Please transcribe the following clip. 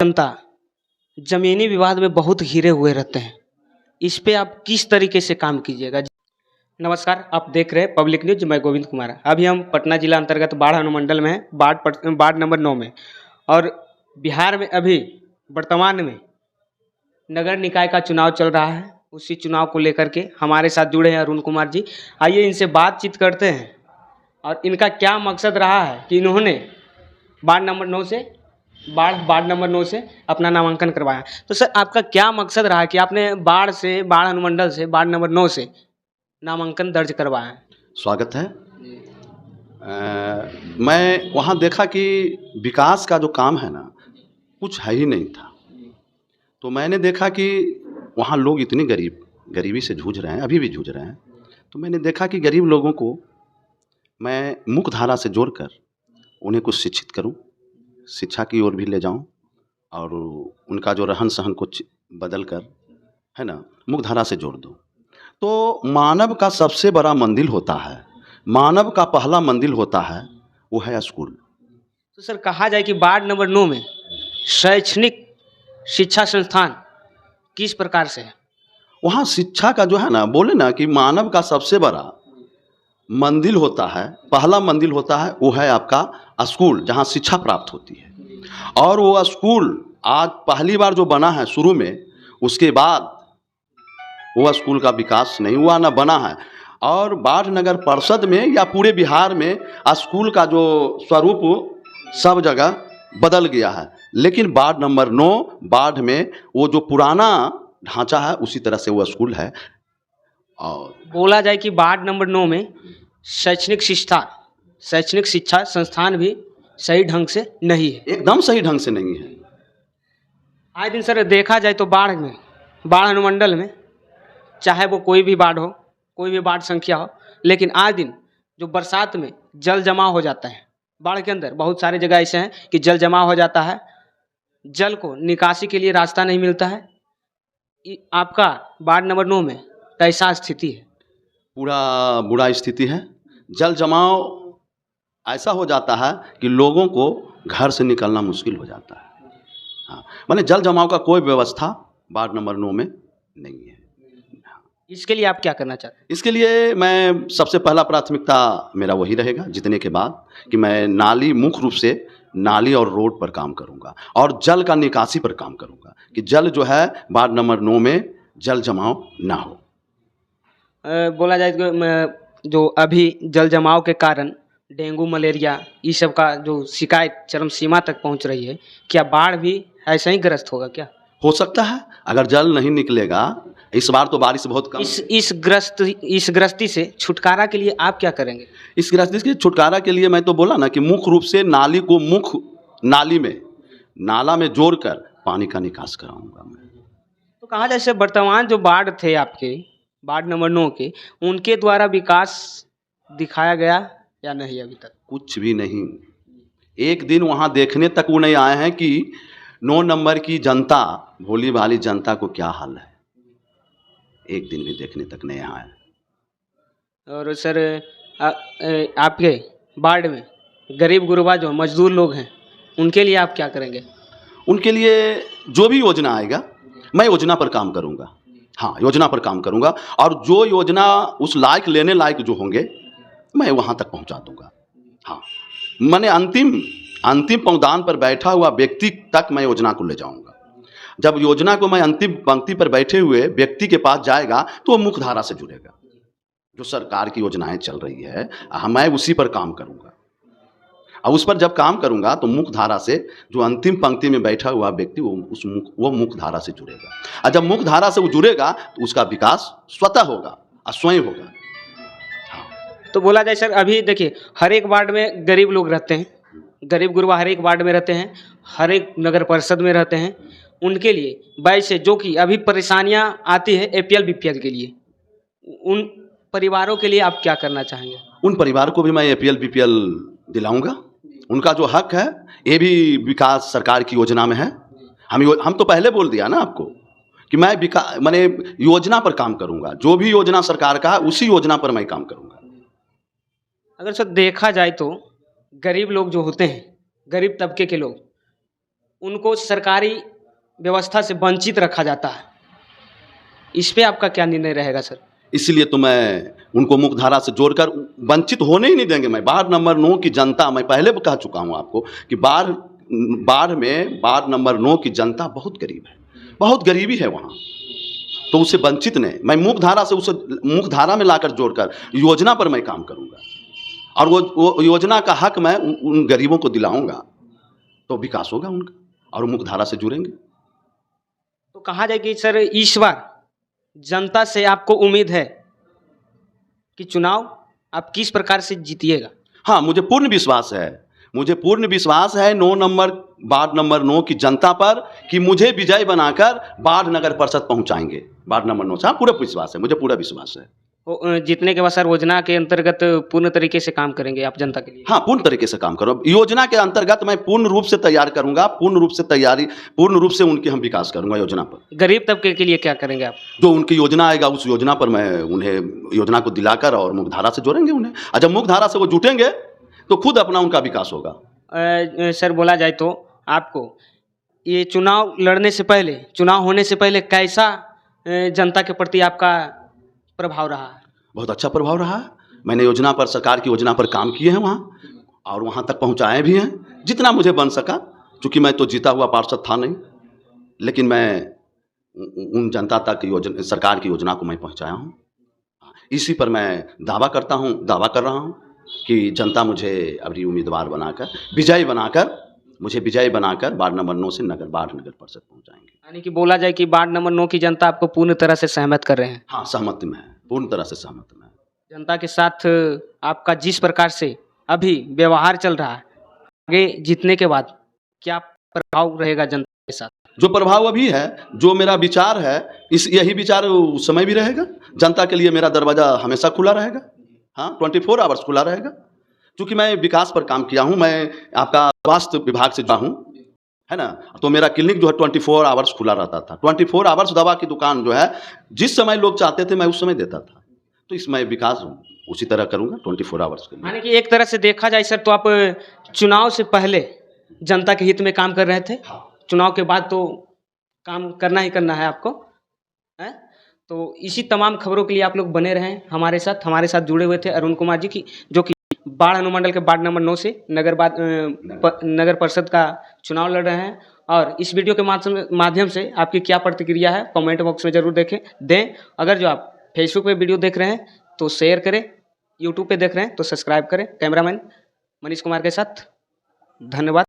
जनता जमीनी विवाद में बहुत घिरे हुए रहते हैं। इस पे आप किस तरीके से काम कीजिएगा? नमस्कार, आप देख रहे हैं पब्लिक न्यूज। मैं गोविंद कुमार। अभी हम पटना जिला अंतर्गत बाढ़ अनुमंडल में हैं, वार्ड नंबर 9 में। और बिहार में अभी वर्तमान में नगर निकाय का चुनाव चल रहा है। उसी चुनाव को लेकर के हमारे साथ जुड़े हैं अरुण कुमार जी। आइए इनसे बातचीत करते हैं और इनका क्या मकसद रहा है कि इन्होंने वार्ड नंबर 9 से अपना नामांकन करवाया। तो सर, आपका क्या मकसद रहा कि आपने बाढ़ अनुमंडल से वार्ड नंबर 9 से नामांकन दर्ज करवाया? स्वागत है। मैं वहाँ देखा कि विकास का जो काम है ना, कुछ है ही नहीं था। तो मैंने देखा कि वहाँ लोग इतने गरीबी से जूझ रहे हैं, अभी भी जूझ रहे हैं। तो मैंने देखा कि गरीब लोगों को मैं मुख्य धारा से जोड़कर उन्हें कुछ शिक्षित करूं, शिक्षा की ओर भी ले जाऊं और उनका जो रहन सहन को बदल कर, है ना, मुख्य धारा से जोड़ दूं। तो मानव का सबसे बड़ा मंदिर होता है, मानव का पहला मंदिर होता है, वो है स्कूल। तो सर, कहा जाए कि वार्ड नंबर 9 में शैक्षणिक शिक्षा संस्थान किस प्रकार से है? वहाँ शिक्षा का जो है ना, बोले ना कि मानव का सबसे बड़ा मंदिर होता है, पहला मंदिर होता है, वो है आपका स्कूल, जहाँ शिक्षा प्राप्त होती है। और वो स्कूल आज पहली बार जो बना है शुरू में, उसके बाद वो स्कूल का विकास नहीं हुआ, ना बना है। और बाढ़ नगर परिषद में या पूरे बिहार में स्कूल का जो स्वरूप सब जगह बदल गया है। लेकिन वार्ड नंबर 9 बाढ़ में वो जो पुराना ढांचा है, उसी तरह से वो स्कूल है। और बोला जाए कि वार्ड नंबर 9 में शैक्षणिक शिक्षा संस्थान भी सही ढंग से नहीं है। एकदम सही ढंग से नहीं है। आए दिन सर देखा जाए तो बाढ़ अनुमंडल में, चाहे वो कोई भी वार्ड हो, कोई भी वार्ड संख्या हो, लेकिन आए दिन जो बरसात में जल जमा हो जाता है, बाढ़ के अंदर बहुत सारी जगह ऐसे हैं कि जल जमा हो जाता है, जल को निकासी के लिए रास्ता नहीं मिलता है। आपका वार्ड नंबर 9 में कैसा स्थिति है? पूरा बुरा स्थिति है। जल जमाव ऐसा हो जाता है कि लोगों को घर से निकलना मुश्किल हो जाता है। हाँ, माने जल जमाव का कोई व्यवस्था वार्ड नंबर 9 में नहीं है। इसके लिए आप क्या करना चाहते हैं? इसके लिए मैं सबसे पहला प्राथमिकता मेरा वही रहेगा, जीतने के बाद, कि मैं मुख्य रूप से नाली और रोड पर काम करूंगा और जल का निकासी पर काम करूंगा कि जल जो है वार्ड नंबर 9 में जल जमाव ना हो। बोला जाए तो जो अभी जल जमाव के कारण डेंगू, मलेरिया, इस सब का जो शिकायत चरम सीमा तक पहुंच रही है, क्या बाढ़ भी ऐसा ही ग्रस्त होगा? क्या हो सकता है अगर जल नहीं निकलेगा। इस बार तो बारिश बहुत कम। इस ग्रस्ती से छुटकारा के लिए आप क्या करेंगे? इस ग्रस्ती से छुटकारा के लिए मैं तो बोला ना कि मुख्य रूप से नाली को नाला में जोड़कर पानी का निकास कराऊंगा मैं। तो कहा जैसे वर्तमान जो वार्ड थे आपके, वार्ड नंबर 9 के, उनके द्वारा विकास दिखाया गया या नहीं? अभी तक कुछ भी नहीं। एक दिन वहाँ देखने तक वो नहीं आए हैं कि 9 नंबर की जनता, भोली भाली जनता को क्या हाल है। एक दिन भी देखने तक नहीं आया। और सर, आपके वार्ड में गरीब गुरबा जो मजदूर लोग हैं, उनके लिए आप क्या करेंगे? उनके लिए जो भी योजना आएगा, मैं योजना पर काम करूंगा। हाँ, योजना पर काम करूंगा और जो योजना उस लायक, लेने लायक जो होंगे, मैं वहां तक पहुंचा दूंगा। हाँ, मैंने अंतिम पावदान पर बैठा हुआ व्यक्ति तक मैं योजना को ले जाऊंगा। जब योजना को मैं अंतिम पंक्ति पर बैठे हुए व्यक्ति के पास जाएगा तो वो मुख्य धारा से जुड़ेगा। जो सरकार की योजनाएं चल रही है, मैं उसी पर काम करूंगा। और उस पर जब काम करूंगा तो मुख्य धारा से जो अंतिम पंक्ति में बैठा हुआ व्यक्ति वो मुख्य धारा से जुड़ेगा। और जब मुख्य धारा से वो जुड़ेगा तो उसका विकास स्वतः होगा और स्वयं होगा। हाँ। तो बोला जाए सर, अभी देखिए हर एक वार्ड में गरीब लोग रहते हैं, गरीब गुरबा हर एक वार्ड में रहते हैं, हर एक नगर परिषद में रहते हैं। उनके लिए वैसे जो कि अभी परेशानियां आती है APL BPL के लिए, उन परिवारों के लिए आप क्या करना चाहेंगे? उन परिवारों को भी मैं APL BPL दिलाऊंगा। उनका जो हक है, ये भी विकास सरकार की योजना में है। हम तो पहले बोल दिया ना आपको कि मैं मैंने योजना पर काम करूंगा। जो भी योजना सरकार का है, उसी योजना पर मैं काम करूंगा। अगर सर देखा जाए तो गरीब लोग जो होते हैं, गरीब तबके के लोग, उनको सरकारी व्यवस्था से वंचित रखा जाता है। इस पे आपका क्या निर्णय रहेगा सर? इसलिए तो मैं उनको मुख्यधारा से जोड़कर वंचित होने ही नहीं देंगे। मैं वार्ड नंबर 9 की जनता, मैं पहले भी कह चुका हूं आपको कि वार्ड नंबर 9 की जनता बहुत गरीब है, बहुत गरीबी है वहाँ, तो उसे वंचित नहीं, मैं मुख्यधारा से उसे मुख्यधारा में लाकर जोड़कर योजना पर मैं काम करूँगा और वो योजना का हक मैं उन गरीबों को दिलाऊंगा, तो विकास होगा उनका और मुख्यधारा से जुड़ेंगे। तो कहा जाए कि सर इस बार जनता से आपको उम्मीद है कि चुनाव आप किस प्रकार से जीतिएगा? हाँ, मुझे पूर्ण विश्वास है, वार्ड नंबर 9 की जनता पर कि मुझे विजय बनाकर वार्ड नगर परिषद पहुंचाएंगे। वार्ड नंबर 9 से हाँ, पूरा विश्वास है, मुझे पूरा विश्वास है। जीतने के बाद सर योजना के अंतर्गत पूर्ण तरीके से काम करेंगे आप जनता के लिए? हाँ, पूर्ण तरीके से काम करो। योजना के अंतर्गत मैं पूर्ण रूप से तैयार करूंगा, पूर्ण रूप से उनकी हम विकास करूंगा योजना पर। गरीब तबके के लिए क्या करेंगे आप? जो उनकी योजना आएगा उस योजना पर मैं उन्हें योजना को दिलाकर और मुख्यधारा से जोड़ेंगे उन्हें, और जब मुख्यधारा से वो जुटेंगे तो खुद अपना उनका विकास होगा। सर बोला जाए तो आपको ये चुनाव लड़ने से पहले, चुनाव होने से पहले कैसा जनता के प्रति आपका प्रभाव रहा है? बहुत अच्छा प्रभाव रहा है। मैंने योजना पर, सरकार की योजना पर काम किए हैं वहाँ, और वहाँ तक पहुँचाए भी हैं जितना मुझे बन सका, क्योंकि मैं तो जीता हुआ पार्षद था नहीं, लेकिन मैं उन जनता तक सरकार की योजना को मैं पहुँचाया हूँ। इसी पर मैं दावा कर रहा हूँ कि जनता मुझे अभी उम्मीदवार बनाकर, मुझे विजय बनाकर वार्ड नंबर 9 से वार्ड नगर परिषद पहुँचाएंगे। यानी कि बोला जाए कि वार्ड नंबर 9 की जनता आपको पूर्ण तरह से सहमत कर रहे हैं? हाँ, सहमति में है, पूर्ण तरह से सहमत में है। जनता के साथ आपका जिस प्रकार से अभी व्यवहार चल रहा है, आगे जीतने के बाद क्या प्रभाव रहेगा जनता के साथ? जो प्रभाव अभी है, जो मेरा विचार है, यही विचार उस समय भी रहेगा। जनता के लिए मेरा दरवाज़ा हमेशा खुला रहेगा, हाँ, 24 आवर्स खुला रहेगा, क्योंकि मैं विकास पर काम किया हूँ। मैं आपका स्वास्थ्य विभाग से जुड़ा हूँ, है ना, तो मेरा क्लिनिक जो है 24 आवर्स खुला रहता था। 24 आवर्स दवा की दुकान जो है, जिस समय लोग चाहते थे मैं उस समय देता था। तो इसमें विकास उसी तरह करूँगा 24 आवर्स के लिए। यानी कि एक तरह से देखा जाए सर तो आप चुनाव से पहले जनता के हित में काम कर रहे थे, चुनाव के बाद तो काम करना ही करना है आपको, है? तो इसी तमाम खबरों के लिए आप लोग बने रहें हमारे साथ जुड़े हुए थे अरुण कुमार जी की, जो कि बाढ़ अनुमंडल के वार्ड नंबर 9 से नगर परिषद का चुनाव लड़ रहे हैं। और इस वीडियो के माध्यम से आपकी क्या प्रतिक्रिया है कमेंट बॉक्स में जरूर दें। अगर जो आप फेसबुक पे वीडियो देख रहे हैं तो शेयर करें, यूट्यूब पे देख रहे हैं तो सब्सक्राइब करें। कैमरामैन मनीष कुमार के साथ धन्यवाद।